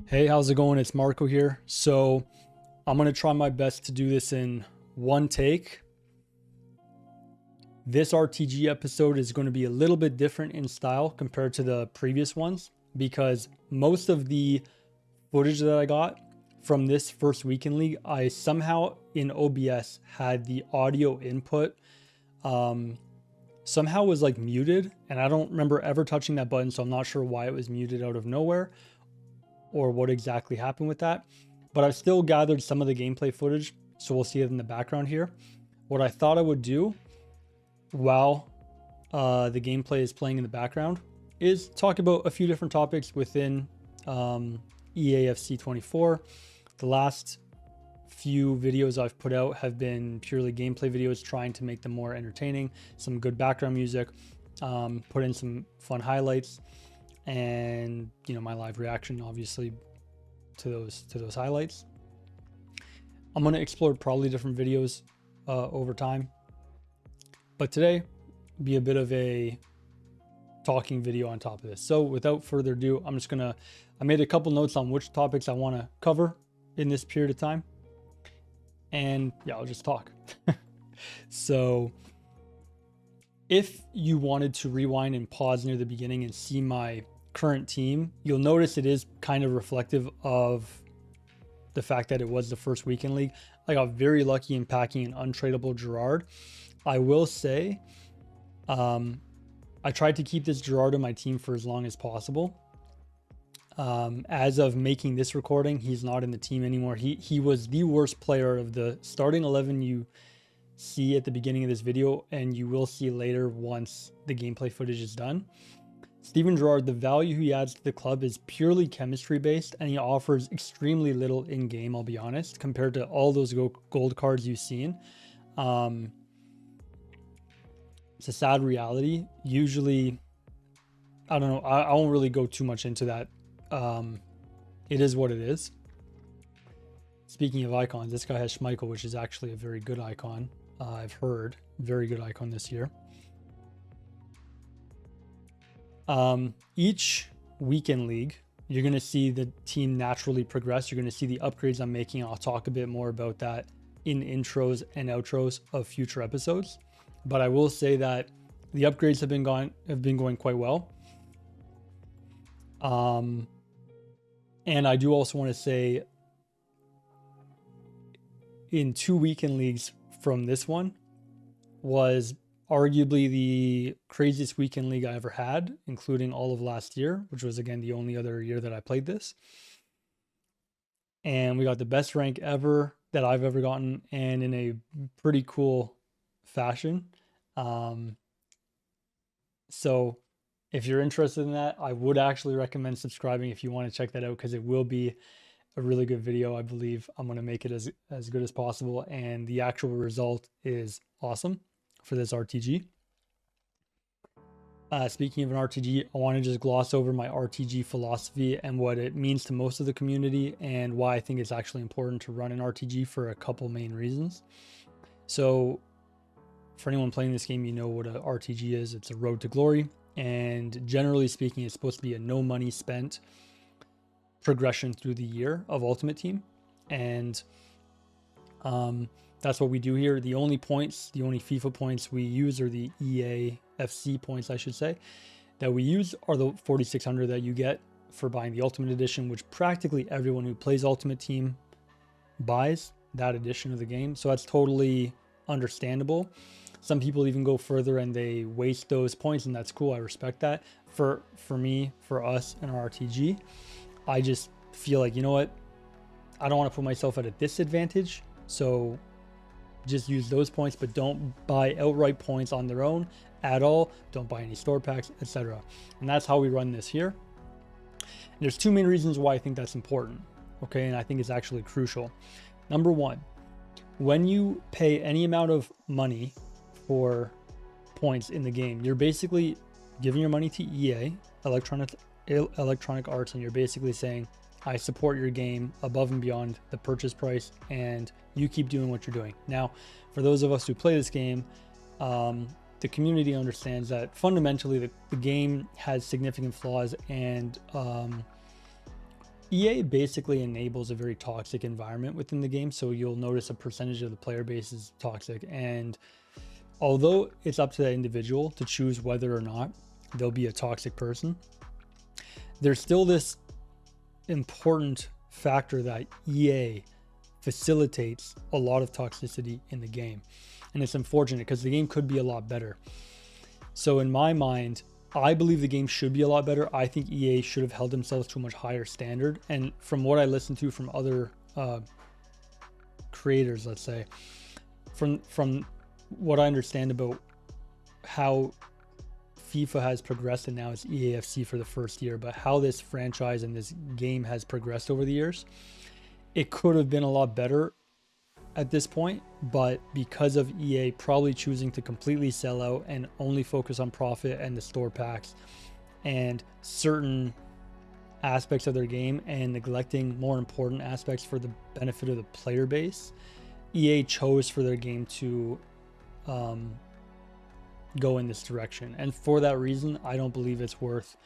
Hey, how's it going? It's Marco here. So I'm going to try my best to do this in one take. This RTG episode is going to be a little bit different in style compared to the previous ones because most of the footage that I got from this first weekend league, I somehow in OBS had the audio input somehow was like muted, and I don't remember ever touching that button, so I'm not sure why it was muted out of nowhere or what exactly happened with that. But I've still gathered some of the gameplay footage, so we'll see it in the background here. What I thought I would do while the gameplay is playing in the background is talk about a few different topics within EAFC 24. The last few videos I've put out have been purely gameplay videos, trying to make them more entertaining, some good background music, put in some fun highlights, and my live reaction obviously to those highlights. I'm going to explore probably different videos over time, but today be a bit of a talking video on top of this. So without further ado, I made a couple notes on which topics I want to cover in this period of time, and yeah, I'll just talk. So if you wanted to rewind and pause near the beginning and see my current team, you'll notice it is kind of reflective of the fact that it was the first weekend league. I got very lucky in packing an untradeable Gerard. I will say, I tried to keep this Gerard on my team for as long as possible. As of making this recording, he's not in the team anymore. He was the worst player of the starting 11 you see at the beginning of this video, and you will see later once the gameplay footage is done. Steven Gerrard, the value he adds to the club is purely chemistry based, and he offers extremely little in game, I'll be honest, compared to all those gold cards you've seen. It's a sad reality. Usually, I don't know, I won't really go too much into that. It is what it is. Speaking of icons, this guy has Schmeichel, which is actually a very good icon. I've heard very good icon this year. Each weekend league, you're going to see the team naturally progress. You're going to see the upgrades I'm making. I'll talk a bit more about that in intros and outros of future episodes. But I will say that the upgrades have been going quite well. And I do also want to say, in 2 weekend leagues from this one was arguably the craziest weekend league I ever had, including all of last year, which was again the only other year that I played this. And we got the best rank ever that I've ever gotten, and in a pretty cool fashion. So if you're interested in that, I would actually recommend subscribing if you want to check that out, because it will be a really good video. I believe I'm going to make it as good as possible, and the actual result is awesome for this RTG. Speaking of an RTG, I want to just gloss over my RTG philosophy and what it means to most of the community, and why I think it's actually important to run an RTG for a couple main reasons. So for anyone playing this game, you know what a RTG is. It's a road to glory, and generally speaking, it's supposed to be a no money spent progression through the year of Ultimate Team. And that's what we do here. The only FIFA points we use, or the EAFC points I should say, that we use are the 4,600 that you get for buying the Ultimate Edition, which practically everyone who plays Ultimate Team buys that edition of the game. So that's totally understandable. Some people even go further and they waste those points, and that's cool. I respect that. For me, for us in our RTG, I just feel like, you know what, I don't want to put myself at a disadvantage, so just use those points, but don't buy outright points on their own at all. Don't buy any store packs, etc. And that's how we run this here. And there's 2 main reasons why I think that's important, okay, and I think it's actually crucial. Number 1, when you pay any amount of money for points in the game, you're basically giving your money to EA, Electronic Arts, and you're basically saying, I support your game above and beyond the purchase price, and you keep doing what you're doing. Now, for those of us who play this game, the community understands that fundamentally the game has significant flaws, and EA basically enables a very toxic environment within the game. So you'll notice a percentage of the player base is toxic. And although it's up to the individual to choose whether or not they'll be a toxic person, there's still this important factor that EA facilitates a lot of toxicity in the game. And it's unfortunate because the game could be a lot better. So in my mind, I believe the game should be a lot better. I think EA should have held themselves to a much higher standard. And from what I listened to from other creators, let's say, from what I understand about how FIFA has progressed, and now it's EAFC for the first year, but how this franchise and this game has progressed over the years, it could have been a lot better at this point, but because of EA probably choosing to completely sell out and only focus on profit and the store packs and certain aspects of their game and neglecting more important aspects for the benefit of the player base, EA chose for their game to go in this direction. And for that reason, I don't believe it's worth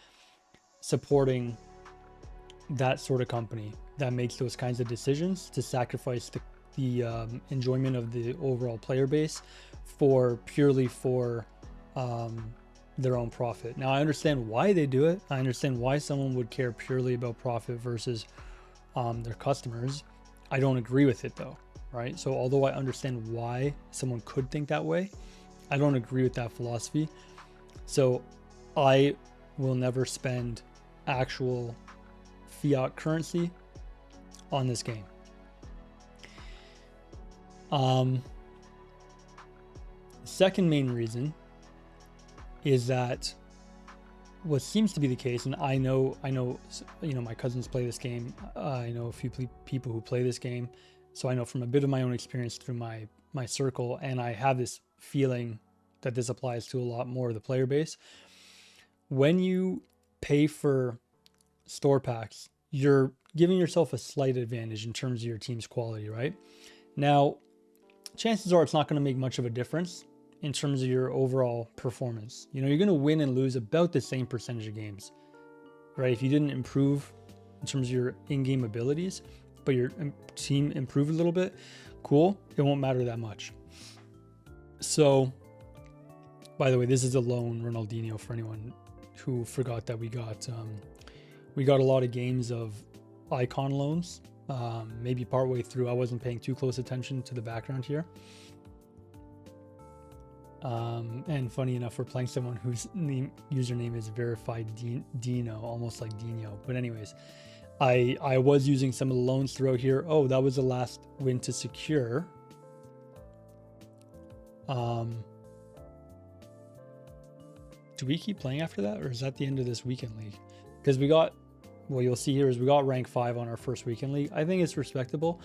supporting that sort of company that makes those kinds of decisions to sacrifice the enjoyment of the overall player base purely for their own profit. Now, I understand why they do it. I understand why someone would care purely about profit versus their customers. I don't agree with it though, right? So although I understand why someone could think that way, I don't agree with that philosophy. So I will never spend actual fiat currency on this game. Second main reason is that what seems to be the case, and I know, my cousins play this game. I know a few people who play this game, so I know from a bit of my own experience through my circle, and I have this feeling that this applies to a lot more of the player base. When you pay for store packs, you're giving yourself a slight advantage in terms of your team's quality, right? Now, chances are it's not going to make much of a difference in terms of your overall performance. You're going to win and lose about the same percentage of games, right? If you didn't improve in terms of your in-game abilities, but your team improved a little bit, cool, it won't matter that much. So, by the way, this is a loan Ronaldinho for anyone who forgot that we got a lot of games of icon loans. Maybe partway through, I wasn't paying too close attention to the background here. And funny enough, we're playing someone whose username is verified Dino, almost like Dino. But anyways, I was using some of the loans throughout here. Oh, that was the last win to secure. Do we keep playing after that, or is that the end of this weekend league? Because what you'll see here is we got rank 5 on our first weekend league. I think it's respectable.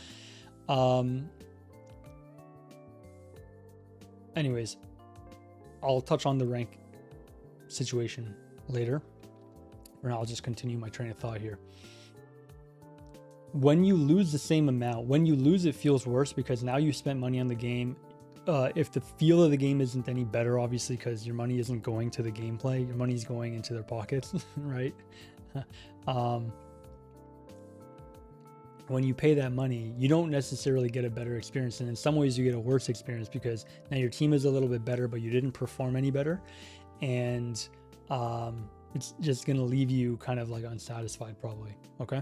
Anyways, I'll touch on the rank situation later. For now, I'll just continue my train of thought here. When you lose the same amount, when you lose, it feels worse because now you spent money on the game. If the feel of the game isn't any better, obviously, because your money isn't going to the gameplay, your money's going into their pockets, right? When you pay that money, you don't necessarily get a better experience, and in some ways you get a worse experience because now your team is a little bit better, but you didn't perform any better, and it's just going to leave you kind of like unsatisfied probably. Okay,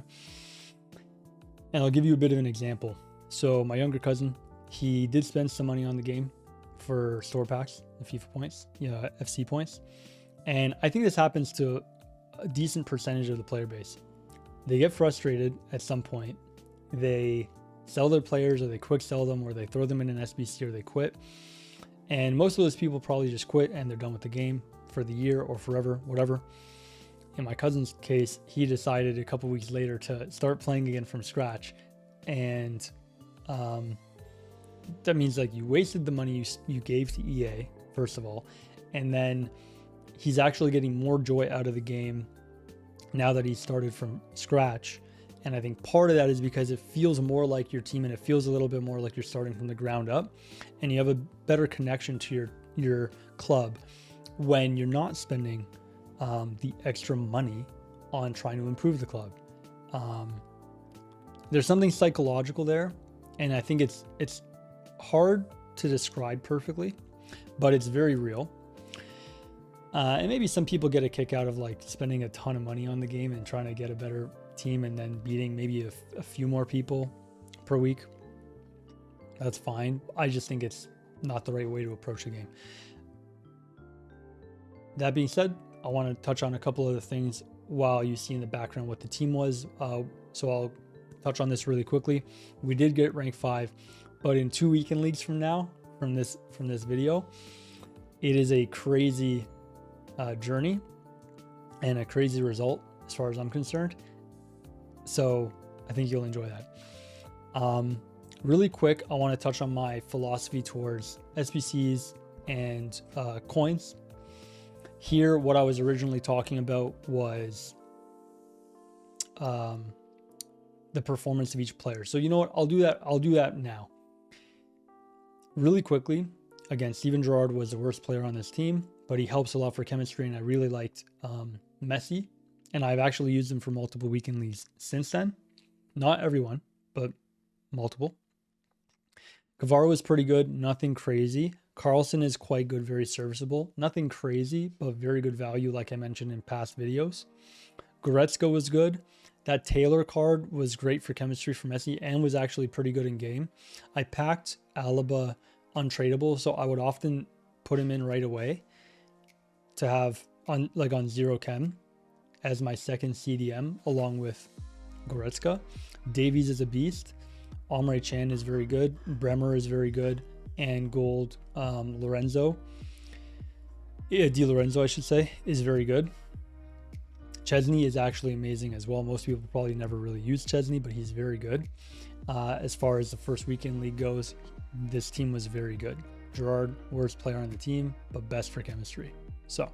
and I'll give you a bit of an example. So my younger cousin, he did spend some money on the game for store packs, the FIFA points, FC points, and I think this happens to a decent percentage of the player base. They get frustrated at some point. They sell their players, or they quick sell them, or they throw them in an SBC, or they quit. And most of those people probably just quit and they're done with the game for the year or forever, whatever. In my cousin's case, he decided a couple weeks later to start playing again from scratch. And that means like you wasted the money you gave to EA, first of all. And then he's actually getting more joy out of the game now that he started from scratch. And I think part of that is because it feels more like your team, and it feels a little bit more like you're starting from the ground up, and you have a better connection to your club when you're not spending the extra money on trying to improve the club. There's something psychological there, and I think it's hard to describe perfectly, but it's very real. And maybe some people get a kick out of like spending a ton of money on the game and trying to get a better team and then beating maybe a few more people per week. That's fine. I just think it's not the right way to approach the game. That being said, I want to touch on a couple other things while you see in the background what the team was. So I'll touch on this really quickly. We did get rank 5, but in 2 weekend leagues from now, from this video, it is a crazy journey and a crazy result as far as I'm concerned. So I think you'll enjoy that. Really quick, I want to touch on my philosophy towards SBCs and coins. Here, what I was originally talking about was the performance of each player. So you know what? I'll do that now. Really quickly, again, Steven Gerrard was the worst player on this team, but he helps a lot for chemistry, and I really liked Messi, and I've actually used him for multiple weekend leagues since then. Not everyone, but multiple. Cavaro is pretty good, nothing crazy. Carlson is quite good, very serviceable. Nothing crazy, but very good value, like I mentioned in past videos. Goretzka was good. That Taylor card was great for chemistry for Messi and was actually pretty good in game. I packed Alaba untradeable, so I would often put him in right away to have on 0 chem as my second CDM along with Goretzka. Davies is a beast. Omre Chan is very good. Bremer is very good. And gold Lorenzo, Di Lorenzo, I should say, is very good. Chesney is actually amazing as well. Most people probably never really use Chesney, but he's very good. As far as the first weekend league goes, this team was very good. Gerrard, worst player on the team, but best for chemistry. So,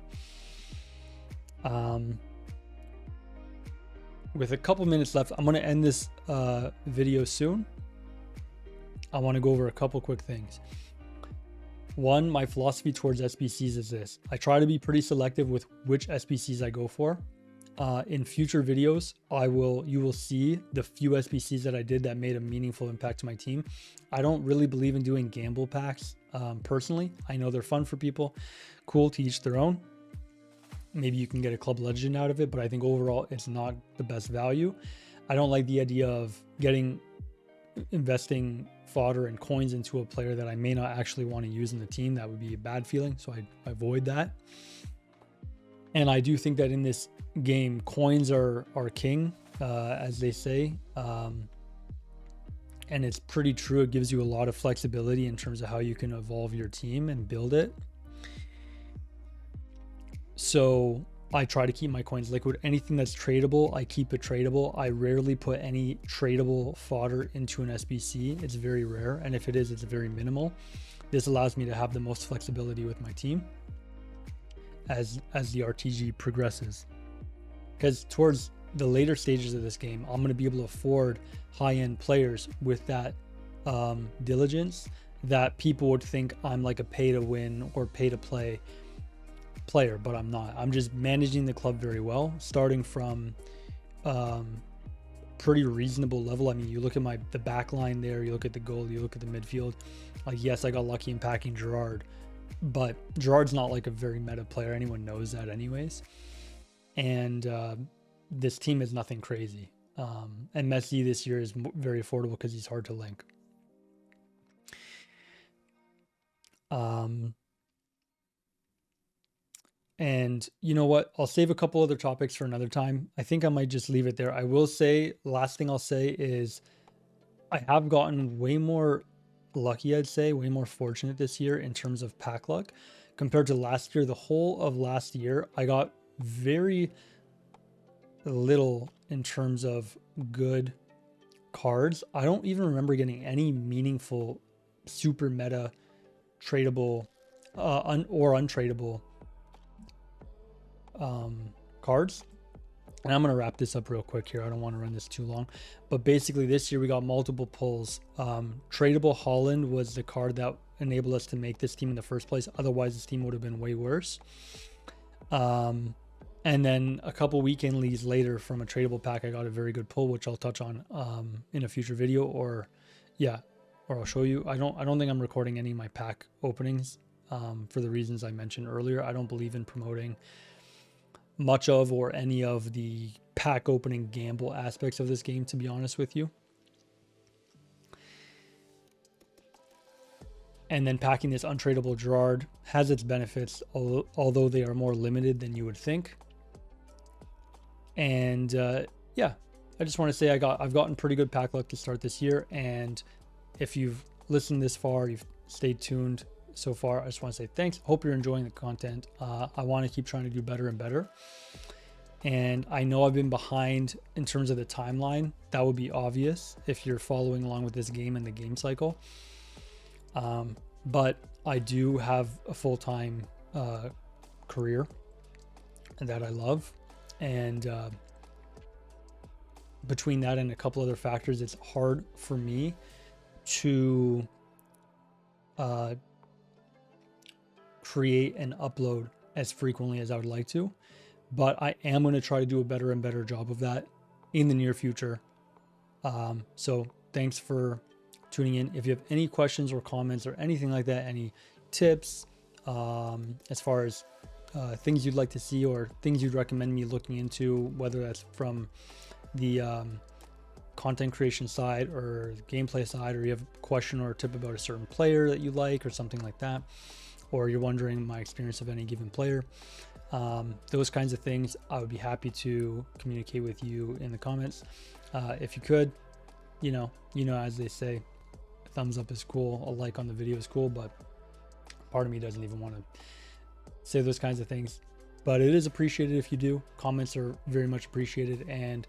with a couple minutes left, I'm going to end this video soon. I want to go over a couple quick things. One, my philosophy towards SBCs is this. I try to be pretty selective with which SBCs I go for. In future videos, you will see the few SBCs that I did that made a meaningful impact to my team. I don't really believe in doing gamble packs personally. I know they're fun for people. Cool, to each their own. Maybe you can get a club legend out of it, but I think overall it's not the best value. I don't like the idea of investing fodder and coins into a player that I may not actually want to use in the team. That would be a bad feeling, so I avoid that. And I do think that in this game, coins are king, as they say. And it's pretty true. It gives you a lot of flexibility in terms of how you can evolve your team and build it. So I try to keep my coins liquid. Anything that's tradable, I keep it tradable. I rarely put any tradable fodder into an SBC. It's very rare. And if it is, it's very minimal. This allows me to have the most flexibility with my team as the RTG progresses. Because towards the later stages of this game, I'm going to be able to afford high-end players with that diligence that people would think I'm like a pay-to-win or pay-to-play player, but I'm not. I'm just managing the club very well, starting from pretty reasonable level. I mean, you look at the back line there, you look at the goal, you look at the midfield. Like, yes, I got lucky in packing Gerrard, but Gerrard's not like a very meta player. Anyone knows that anyways. And this team is nothing crazy. And Messi this year is very affordable because he's hard to link. And you know what? I'll save a couple other topics for another time. I think I might just leave it there. I will say, last thing I'll say is I have gotten way more lucky, I'd say, way more fortunate this year in terms of pack luck compared to last year. The whole of last year, I got very little in terms of good cards. I don't even remember getting any meaningful super meta tradable or untradable cards. And I'm going to wrap this up real quick here. I don't want to run this too long, but basically this year we got multiple pulls. Tradable Holland was the card that enabled us to make this team in the first place. Otherwise this team would have been way worse. And then a couple weekend leads later from a tradable pack, I got a very good pull, which I'll touch on in a future video, or I'll show you. I don't think I'm recording any of my pack openings for the reasons I mentioned earlier. I don't believe in promoting much of or any of the pack opening gamble aspects of this game, to be honest with you. And then packing this untradeable Gerard has its benefits, although they are more limited than you would think. And yeah, I just want to say I've gotten pretty good pack luck to start this year. And if you've listened this far, you've stayed tuned so far, I just want to say thanks. Hope you're enjoying the content. I want to keep trying to do better and better. And I know I've been behind in terms of the timeline. That would be obvious if you're following along with this game and the game cycle. But I do have a full-time career that I love. And between that and a couple other factors, it's hard for me to create and upload as frequently as I would like to. But I am going to try to do a better and better job of that in the near future. So thanks for tuning in. If you have any questions or comments or anything like that, any tips as far as things you'd like to see or things you'd recommend me looking into, whether that's from the content creation side or gameplay side, or you have a question or a tip about a certain player that you like or something like that, or you're wondering my experience of any given player, those kinds of things, I would be happy to communicate with you in the comments. If you could, you know, as they say, a thumbs up is cool, a like on the video is cool, but part of me doesn't even want to say those kinds of things. But it is appreciated if you do. Comments are very much appreciated. And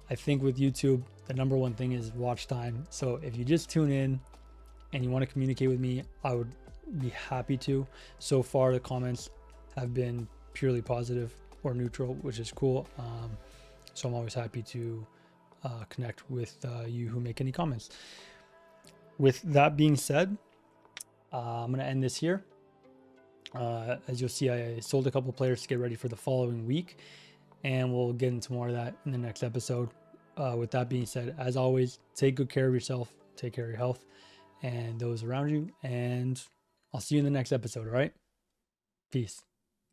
I think with YouTube, the number one thing is watch time. So if you just tune in and you want to communicate with me, I would be happy to. So far, the comments have been purely positive or neutral, which is cool. So I'm always happy to connect with you who make any comments. With that being said, I'm going to end this here. As you'll see, I sold a couple players to get ready for the following week, and we'll get into more of that in the next episode. With that being said, as always, take good care of yourself, take care of your health and those around you, and I'll see you in the next episode. All right, peace.